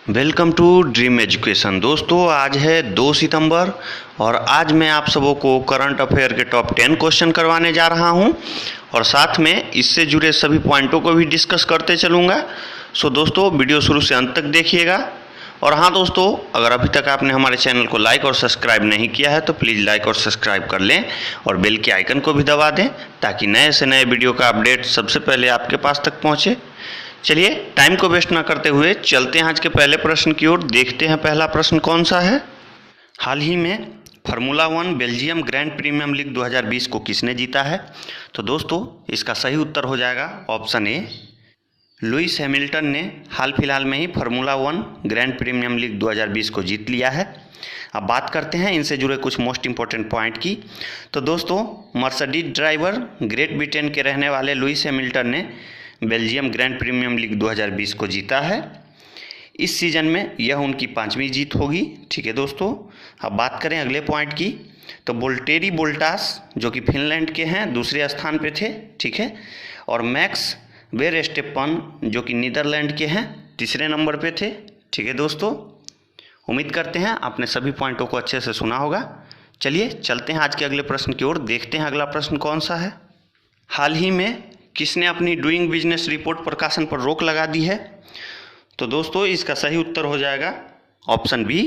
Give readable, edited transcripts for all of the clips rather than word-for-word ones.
Welcome to dream education. दोस्तों आज है 2 सितंबर और आज मैं आप सबों को करंट अफेयर के टॉप 10 क्वेश्चन करवाने जा रहा हूं और साथ में इससे जुड़े सभी पॉइंटों को भी डिस्कस करते चलूँगा। सो दोस्तों वीडियो शुरू से अंत तक देखिएगा। और हाँ दोस्तों, अगर अभी तक आपने हमारे चैनल को लाइक और सब्सक्राइब नहीं किया है तो प्लीज़ लाइक और सब्सक्राइब कर लें और बेल के आइकन को भी दबा दें ताकि नए से नए वीडियो का अपडेट सबसे पहले आपके पास तक पहुँचे। चलिए टाइम को वेस्ट ना करते हुए चलते हैं आज के पहले प्रश्न की ओर। देखते हैं पहला प्रश्न कौन सा है। हाल ही में formula 1 Belgium grand premium league 2020 को किसने जीता है? तो दोस्तों इसका सही उत्तर हो जाएगा ऑप्शन ए, लुइस हैमिल्टन ने हाल फिलहाल में ही फार्मूला 1 ग्रैंड प्रीमियम लीग 2020 को जीत लिया है। अब बात करते हैं इनसे जुड़े कुछ मोस्ट इंपॉर्टेंट पॉइंट की। तो दोस्तों मर्सिडीज ड्राइवर ग्रेट ब्रिटेन के रहने वाले लुइस हैमिल्टन ने बेल्जियम ग्रैंड प्रीमियम लीग 2020 को जीता है। इस सीज़न में यह उनकी 5वीं जीत होगी। ठीक है दोस्तों, अब बात करें अगले पॉइंट की। तो वोल्टेरी बोल्टास जो कि फिनलैंड के हैं दूसरे स्थान पे थे। ठीक है, और मैक्स वेरस्टेपन जो कि नीदरलैंड के हैं तीसरे नंबर पे थे। ठीक है दोस्तों, उम्मीद करते हैं आपने सभी पॉइंटों को अच्छे से सुना होगा। चलिए चलते हैं आज के अगले प्रश्न की ओर। देखते हैं अगला प्रश्न कौन सा है। हाल ही में किसने अपनी डूइंग बिजनेस रिपोर्ट प्रकाशन पर रोक लगा दी है? तो दोस्तों इसका सही उत्तर हो जाएगा ऑप्शन बी,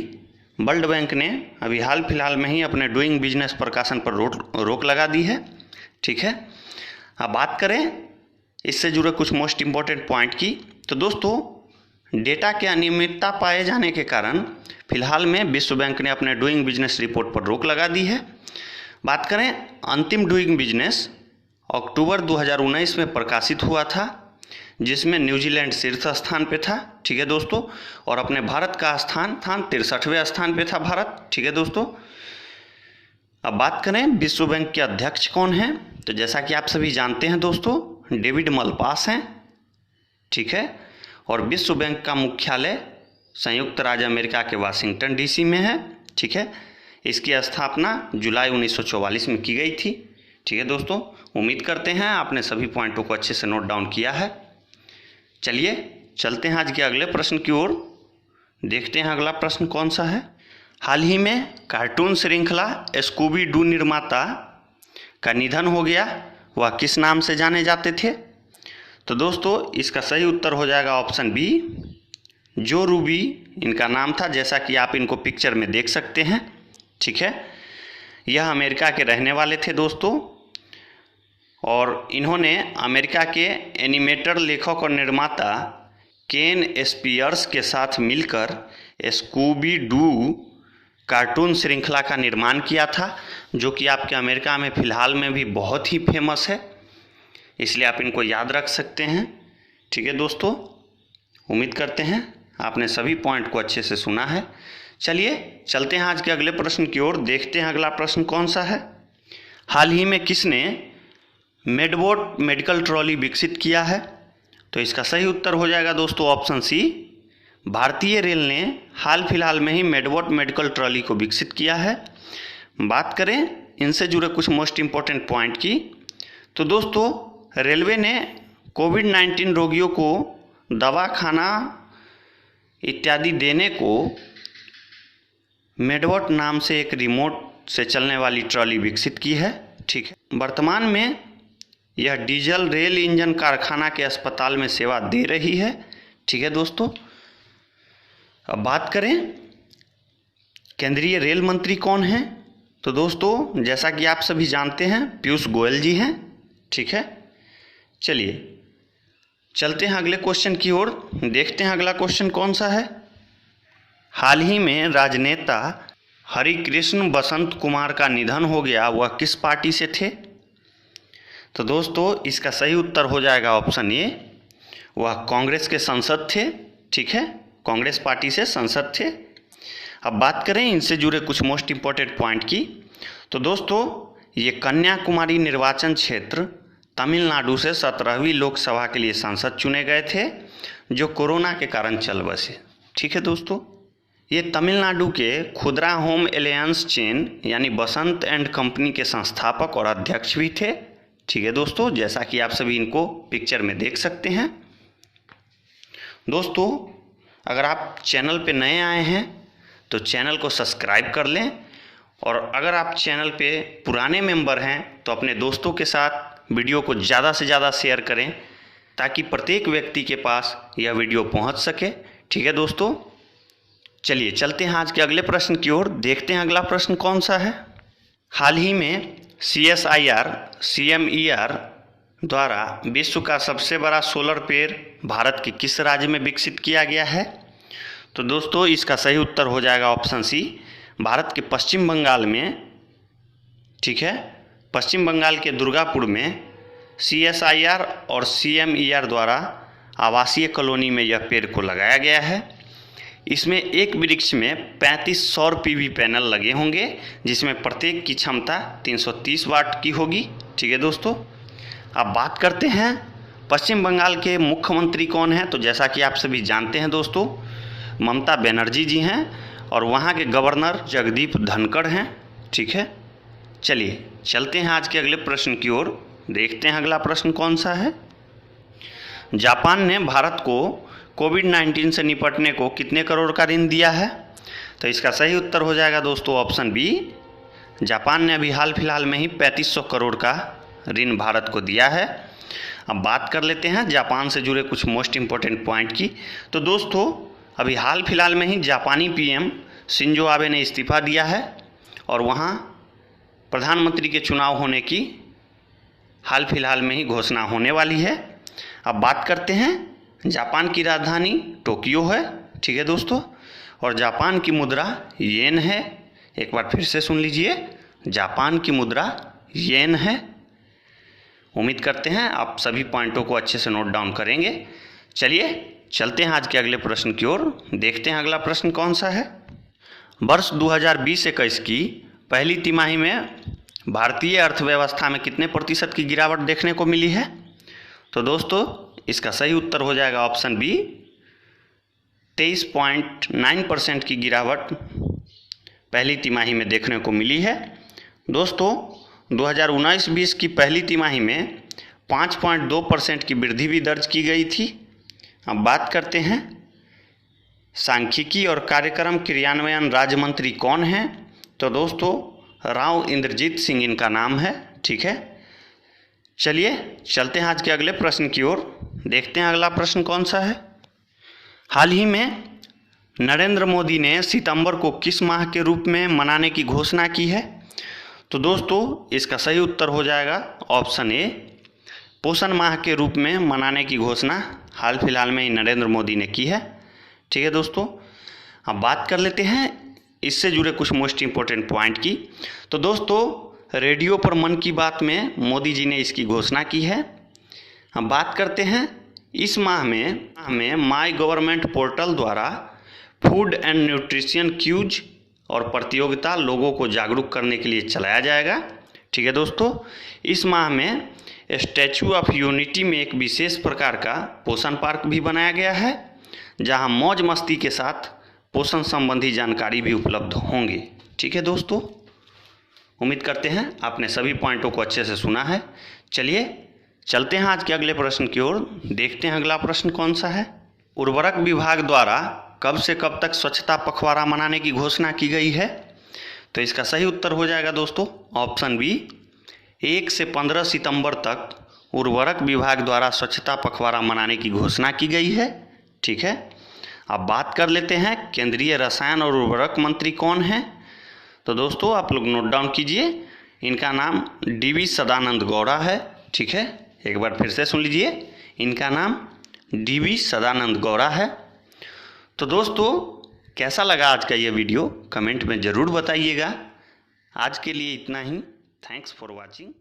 वर्ल्ड बैंक ने अभी हाल फिलहाल में ही अपने डूइंग बिजनेस प्रकाशन पर रोक लगा दी है। ठीक है, अब बात करें इससे जुड़े कुछ मोस्ट इम्पॉर्टेंट पॉइंट की। तो दोस्तों डेटा के अनियमितता पाए जाने के कारण फिलहाल में विश्व बैंक ने अपने डूइंग बिजनेस रिपोर्ट पर रोक लगा दी है। बात करें अंतिम डूइंग बिजनेस अक्टूबर 2019 में प्रकाशित हुआ था जिसमें न्यूजीलैंड शीर्ष स्थान पे था। ठीक है दोस्तों, और अपने भारत का स्थान 63वें स्थान पे था भारत। ठीक है दोस्तों, अब बात करें विश्व बैंक के अध्यक्ष कौन हैं? तो जैसा कि आप सभी जानते हैं दोस्तों डेविड मलपास हैं। ठीक है, और विश्व बैंक का मुख्यालय संयुक्त राज्य अमेरिका के वाशिंगटन डीसी में है। ठीक है, इसकी स्थापना जुलाई 1944 में की गई थी। ठीक है दोस्तों, उम्मीद करते हैं आपने सभी पॉइंटों को अच्छे से नोट डाउन किया है। चलिए चलते हैं आज के अगले प्रश्न की ओर। देखते हैं अगला प्रश्न कौन सा है। हाल ही में कार्टून श्रृंखला स्कूबी डू निर्माता का निधन हो गया, वह किस नाम से जाने जाते थे? तो दोस्तों इसका सही उत्तर हो जाएगा ऑप्शन बी, जो रूबी इनका नाम था, जैसा कि आप इनको पिक्चर में देख सकते हैं। ठीक है, यह अमेरिका के रहने वाले थे दोस्तों और इन्होंने अमेरिका के एनिमेटर लेखक और निर्माता केन स्पियर्स के साथ मिलकर स्कूबी डू कार्टून श्रृंखला का निर्माण किया था, जो कि आपके अमेरिका में फ़िलहाल में भी बहुत ही फेमस है, इसलिए आप इनको याद रख सकते हैं। ठीक है दोस्तों, उम्मीद करते हैं आपने सभी पॉइंट को अच्छे से सुना है। चलिए चलते हैं आज के अगले प्रश्न की ओर। देखते हैं अगला प्रश्न कौन सा है। हाल ही में किसने मेडबोट मेडिकल ट्रॉली विकसित किया है? तो इसका सही उत्तर हो जाएगा दोस्तों ऑप्शन सी, भारतीय रेल ने हाल फिलहाल में ही मेडबोट मेडिकल ट्रॉली को विकसित किया है। बात करें इनसे जुड़े कुछ मोस्ट इम्पॉर्टेंट पॉइंट की। तो दोस्तों रेलवे ने कोविड-19 रोगियों को दवा खाना इत्यादि देने को मेडबोट नाम से एक रिमोट से चलने वाली ट्रॉली विकसित की है। ठीक है, वर्तमान में यह डीजल रेल इंजन कारखाना के अस्पताल में सेवा दे रही है। ठीक है दोस्तों, अब बात करें केंद्रीय रेल मंत्री कौन हैं? तो दोस्तों जैसा कि आप सभी जानते हैं पीयूष गोयल जी हैं। ठीक है, चलिए चलते हैं अगले क्वेश्चन की ओर। देखते हैं अगला क्वेश्चन कौन सा है। हाल ही में राजनेता हरिकृष्ण बसंत कुमार का निधन हो गया, वह किस पार्टी से थे? तो दोस्तों इसका सही उत्तर हो जाएगा ऑप्शन ए, वह कांग्रेस के सांसद थे। ठीक है, कांग्रेस पार्टी से सांसद थे। अब बात करें इनसे जुड़े कुछ मोस्ट इम्पॉर्टेंट पॉइंट की। तो दोस्तों ये कन्याकुमारी निर्वाचन क्षेत्र तमिलनाडु से 17वीं लोकसभा के लिए सांसद चुने गए थे, जो कोरोना के कारण चल बसे। ठीक है दोस्तों, ये तमिलनाडु के खुदरा होम एलायंस चेन यानी बसंत एंड कंपनी के संस्थापक और अध्यक्ष भी थे। ठीक है दोस्तों, जैसा कि आप सभी इनको पिक्चर में देख सकते हैं। दोस्तों अगर आप चैनल पे नए आए हैं तो चैनल को सब्सक्राइब कर लें, और अगर आप चैनल पे पुराने मेंबर हैं तो अपने दोस्तों के साथ वीडियो को ज़्यादा से ज़्यादा शेयर करें ताकि प्रत्येक व्यक्ति के पास यह वीडियो पहुंच सके। ठीक है दोस्तों, चलिए चलते हैं आज के अगले प्रश्न की ओर। देखते हैं अगला प्रश्न कौन सा है। हाल ही में CSIR द्वारा विश्व का सबसे बड़ा सोलर पेड़ भारत के किस राज्य में विकसित किया गया है? तो दोस्तों इसका सही उत्तर हो जाएगा ऑप्शन सी, भारत के पश्चिम बंगाल में। ठीक है, पश्चिम बंगाल के दुर्गापुर में CSIR और CMER द्वारा आवासीय कॉलोनी में यह पेड़ को लगाया गया है। इसमें एक वृक्ष में 35 सौर PV पैनल लगे होंगे, जिसमें प्रत्येक की क्षमता 330 वाट की होगी। ठीक है दोस्तों, अब बात करते हैं पश्चिम बंगाल के मुख्यमंत्री कौन हैं। तो जैसा कि आप सभी जानते हैं दोस्तों, ममता बनर्जी जी हैं और वहाँ के गवर्नर जगदीप धनखड़ हैं। ठीक है, चलिए चलते हैं आज के अगले प्रश्न की ओर। देखते हैं अगला प्रश्न कौन सा है। जापान ने भारत को कोविड-19 से निपटने को कितने करोड़ का ऋण दिया है? तो इसका सही उत्तर हो जाएगा दोस्तों ऑप्शन बी, जापान ने अभी हाल फिलहाल में ही 3500 करोड़ का ऋण भारत को दिया है। अब बात कर लेते हैं जापान से जुड़े कुछ मोस्ट इम्पोर्टेंट पॉइंट की। तो दोस्तों अभी हाल फिलहाल में ही जापानी PM शिंजो आबे ने इस्तीफा दिया है और वहाँ प्रधानमंत्री के चुनाव होने की हाल फिलहाल में ही घोषणा होने वाली है। अब बात करते हैं, जापान की राजधानी टोक्यो है। ठीक है दोस्तों, और जापान की मुद्रा येन है। एक बार फिर से सुन लीजिए, जापान की मुद्रा येन है। उम्मीद करते हैं आप सभी पॉइंटों को अच्छे से नोट डाउन करेंगे। चलिए चलते हैं आज के अगले प्रश्न की ओर। देखते हैं अगला प्रश्न कौन सा है। वर्ष 2020-21 की पहली तिमाही में भारतीय अर्थव्यवस्था में कितने प्रतिशत की गिरावट देखने को मिली है? तो दोस्तों इसका सही उत्तर हो जाएगा ऑप्शन बी, 23.9% की गिरावट पहली तिमाही में देखने को मिली है। दोस्तों 2019-20 की पहली तिमाही में 5.2% की वृद्धि भी दर्ज की गई थी। अब बात करते हैं सांख्यिकी और कार्यक्रम क्रियान्वयन राज्य मंत्री कौन हैं? तो दोस्तों राव इंद्रजीत सिंह इनका नाम है। ठीक है, चलिए चलते हैं आज के अगले प्रश्न की ओर। देखते हैं अगला प्रश्न कौन सा है। हाल ही में नरेंद्र मोदी ने सितंबर को किस माह के रूप में मनाने की घोषणा की है? तो दोस्तों इसका सही उत्तर हो जाएगा ऑप्शन ए, पोषण माह के रूप में मनाने की घोषणा हाल फिलहाल में ही नरेंद्र मोदी ने की है। ठीक है दोस्तों, अब बात कर लेते हैं इससे जुड़े कुछ मोस्ट इम्पोर्टेंट पॉइंट की। तो दोस्तों रेडियो पर मन की बात में मोदी जी ने इसकी घोषणा की है। हम बात करते हैं इस माह में माई गवर्नमेंट पोर्टल द्वारा फूड एंड न्यूट्रिशन क्यूज और प्रतियोगिता लोगों को जागरूक करने के लिए चलाया जाएगा। ठीक है दोस्तों, इस माह में स्टैचू ऑफ यूनिटी में एक विशेष प्रकार का पोषण पार्क भी बनाया गया है, जहां मौज मस्ती के साथ पोषण संबंधी जानकारी भी उपलब्ध होंगे। ठीक है दोस्तों, उम्मीद करते हैं आपने सभी पॉइंटों को अच्छे से सुना है। चलिए चलते हैं आज के अगले प्रश्न की ओर। देखते हैं अगला प्रश्न कौन सा है। उर्वरक विभाग द्वारा कब से कब तक स्वच्छता पखवाड़ा मनाने की घोषणा की गई है? तो इसका सही उत्तर हो जाएगा दोस्तों ऑप्शन बी, 1 से 15 सितंबर तक उर्वरक विभाग द्वारा स्वच्छता पखवाड़ा मनाने की घोषणा की गई है। ठीक है, अब बात कर लेते हैं केंद्रीय रसायन और उर्वरक मंत्री कौन हैं। तो दोस्तों आप लोग नोट डाउन कीजिए, इनका नाम DV सदानंद गौड़ा है। ठीक है, एक बार फिर से सुन लीजिए, इनका नाम DV सदानंद गौड़ा है। तो दोस्तों कैसा लगा आज का ये वीडियो कमेंट में ज़रूर बताइएगा। आज के लिए इतना ही। Thanks for watching.